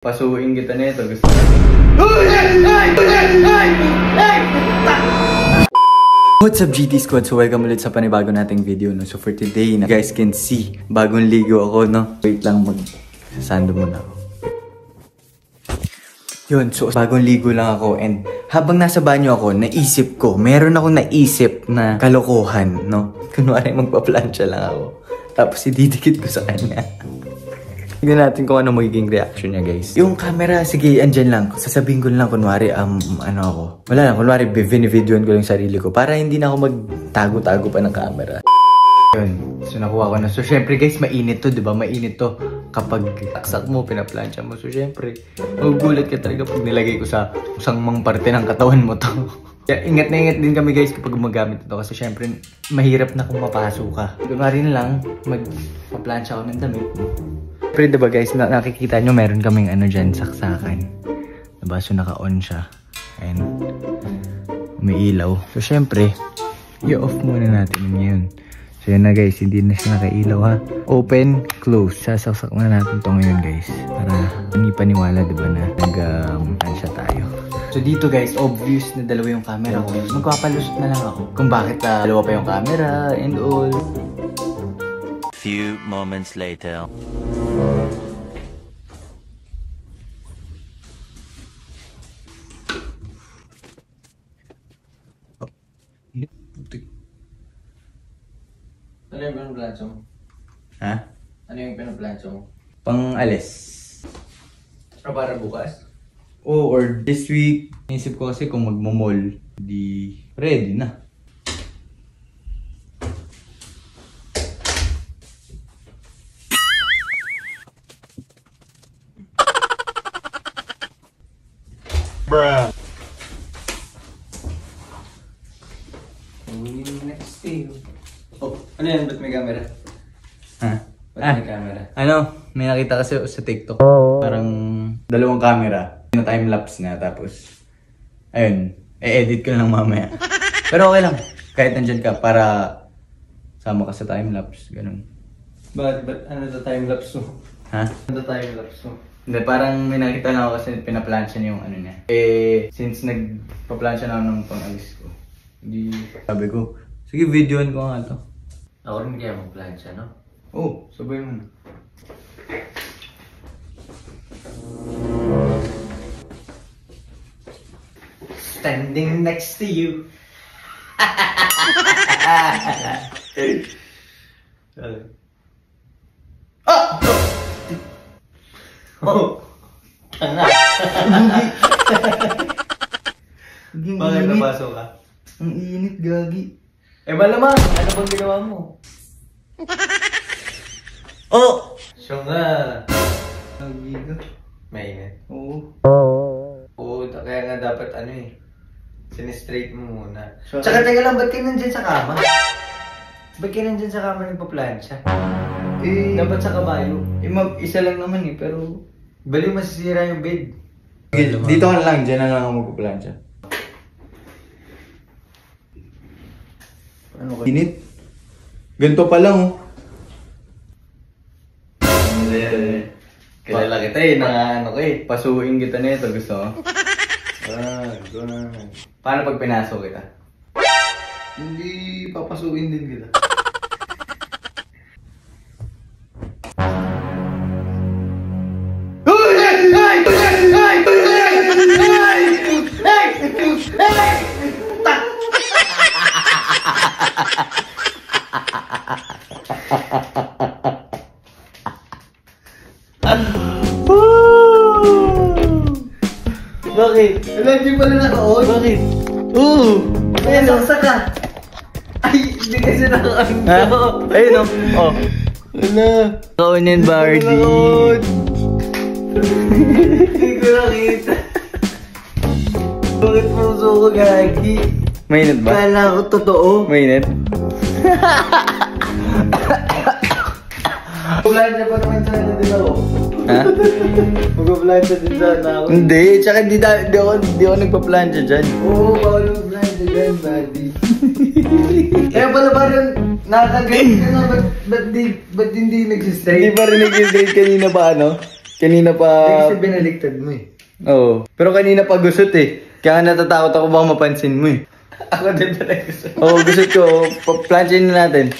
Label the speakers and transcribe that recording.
Speaker 1: Pasuhin kita nito, gusto ko. What's up GT Squad? So welcome ulit sa panibago nating video, no? So for today, you guys can see, bagong ligo ako, no? Wait lang, sasando muna ako. Yun, so bagong ligo lang ako, and habang nasa banyo ako, naisip ko, meron akong naisip na kalokohan, no? Kunwari magpa-plancha lang ako. Tapos ididikit ko sa kanya. Tignan natin kung ano magiging reaction niya, guys. Yung camera, sige, andyan lang. Sasabihin ko lang, kunwari, ano ako. Wala lang, kunwari, bini-videoan ko lang sarili ko. Para hindi na ako magtago-tago pa ng camera. Yun, so nakuha ko na. So, syempre, guys, mainit to, diba? Mainit to. Kapag taksak mo, pinaplansya mo. So, syempre, magugulat ka talaga pag nilagay ko sa usang mang parte ng katawan mo to. Kaya ingat na ingat din kami, guys, kapag gumagamit ito. Kasi syempre, mahirap na kung mapasok ka. Kunwari na lang, magpaplansya ako ng damit. Pero diba guys, nakikita nyo meron kaming ano dyan, saksakan. Diba? So naka-on siya. Ayan. May ilaw. So syempre, i-off muna natin yun. So yun na guys, hindi na siya naka-ilaw ha. Open, close. Sasaksak muna natin ito ngayon guys. Para hindi paniwala diba na nag-ansya tayo. So dito guys, obvious na dalawa yung camera ko. Magpapalusot na lang ako kung bakit dalawa pa yung camera and all.
Speaker 2: Few moments later.
Speaker 1: Ano yung pinaplansya mo?
Speaker 2: Ha?
Speaker 1: Ano yung pinaplansya mo?
Speaker 2: Pang-alis.
Speaker 1: O para bukas?
Speaker 2: Oh, or this week. Naisip ko kasi kung magmo-mall, di ready na. Bruh.
Speaker 1: Next day. Oh, ano yan? Ba't may camera?
Speaker 2: Ha?
Speaker 1: Ba't may camera?
Speaker 2: Ano, may nakita kasi sa TikTok. Parang dalawang camera. Na time-lapse na, tapos ayun, e-edit ko lang mamaya. Pero okay lang, kahit nandyan ka para sama ka sa time-lapse, ganun.
Speaker 1: Ba't ano the time-lapse mo?
Speaker 2: Ha?
Speaker 1: Ano the time-lapse mo?
Speaker 2: Hindi, parang may nakita lang ako kasi pinaplansya niya yung ano niya. Eh, since nagpaplansya na ako ng pang-alis ko, hindi, sabi ko, sige, videoan ko nga to.
Speaker 1: Ako rin kaya mag-plansya, no?
Speaker 2: Oh, sabay mo na.
Speaker 1: Standing next to you. Oh! Tanga! Bakit napasok ka?
Speaker 2: Ang init, gagi.
Speaker 1: Eh malamang! Ano bang ginawa mo?
Speaker 2: Oh!
Speaker 1: Siya nga!
Speaker 2: Gagi ka.
Speaker 1: Mainit.
Speaker 2: Oo.
Speaker 1: Oo, kaya nga dapat ano eh. Sinistraight mo muna.
Speaker 2: So,
Speaker 1: Tsaka teka lang, ba't kayo nandyan sa kama? Ba't kayo nandyan sa kama nagpa-plancha?
Speaker 2: Eh,
Speaker 1: Dapat sa kabayo.
Speaker 2: eh, mag-isa lang naman eh, pero...
Speaker 1: Baliw masisira yung bed.
Speaker 2: Dito ka lang, dyan na lang ako magpaplansya.
Speaker 1: Ano ka?
Speaker 2: Init. Ganito pa lang oh.
Speaker 1: Kilala kita eh, ano ko eh.
Speaker 2: Pasuhin kita nito, gusto mo?
Speaker 1: Go na.
Speaker 2: Paano pag pinasok kita?
Speaker 1: Hindi papasukin din kita.
Speaker 2: Bakit?
Speaker 1: Hindi pala naka-on.
Speaker 2: Bakit?
Speaker 1: Ay, nasaksa ka. Ay, hindi kasi naka-on.
Speaker 2: Ha? Ayun oh. Oh.
Speaker 1: Ano?
Speaker 2: Kaon yan, Bardy.
Speaker 1: Hindi ko nakita. Bakit puso ko gagi?
Speaker 2: Mainit ba?
Speaker 1: Kala ko totoo.
Speaker 2: Mainit?
Speaker 1: Mag-plancha pa naman sana din ako.
Speaker 2: Ha?
Speaker 1: Mag-plancha din sana ako.
Speaker 2: Hindi, tsaka di ako nagpa-plancha dyan.
Speaker 1: Oo, bawal mag-plancha dyan, buddy. Kaya pala parang nakakagalit ka nga, ba't hindi nagsistraight?
Speaker 2: Hindi pa rin nag-straight kanina ba ano?
Speaker 1: Kanina pa...
Speaker 2: Kasi binaliktad mo eh.
Speaker 1: Oo. Pero kanina pa gusot eh. Kaya natatakot ako baka mapansin mo eh.
Speaker 2: Ako din pala gusto.
Speaker 1: Oo, gusot ko. Plansyahin na natin.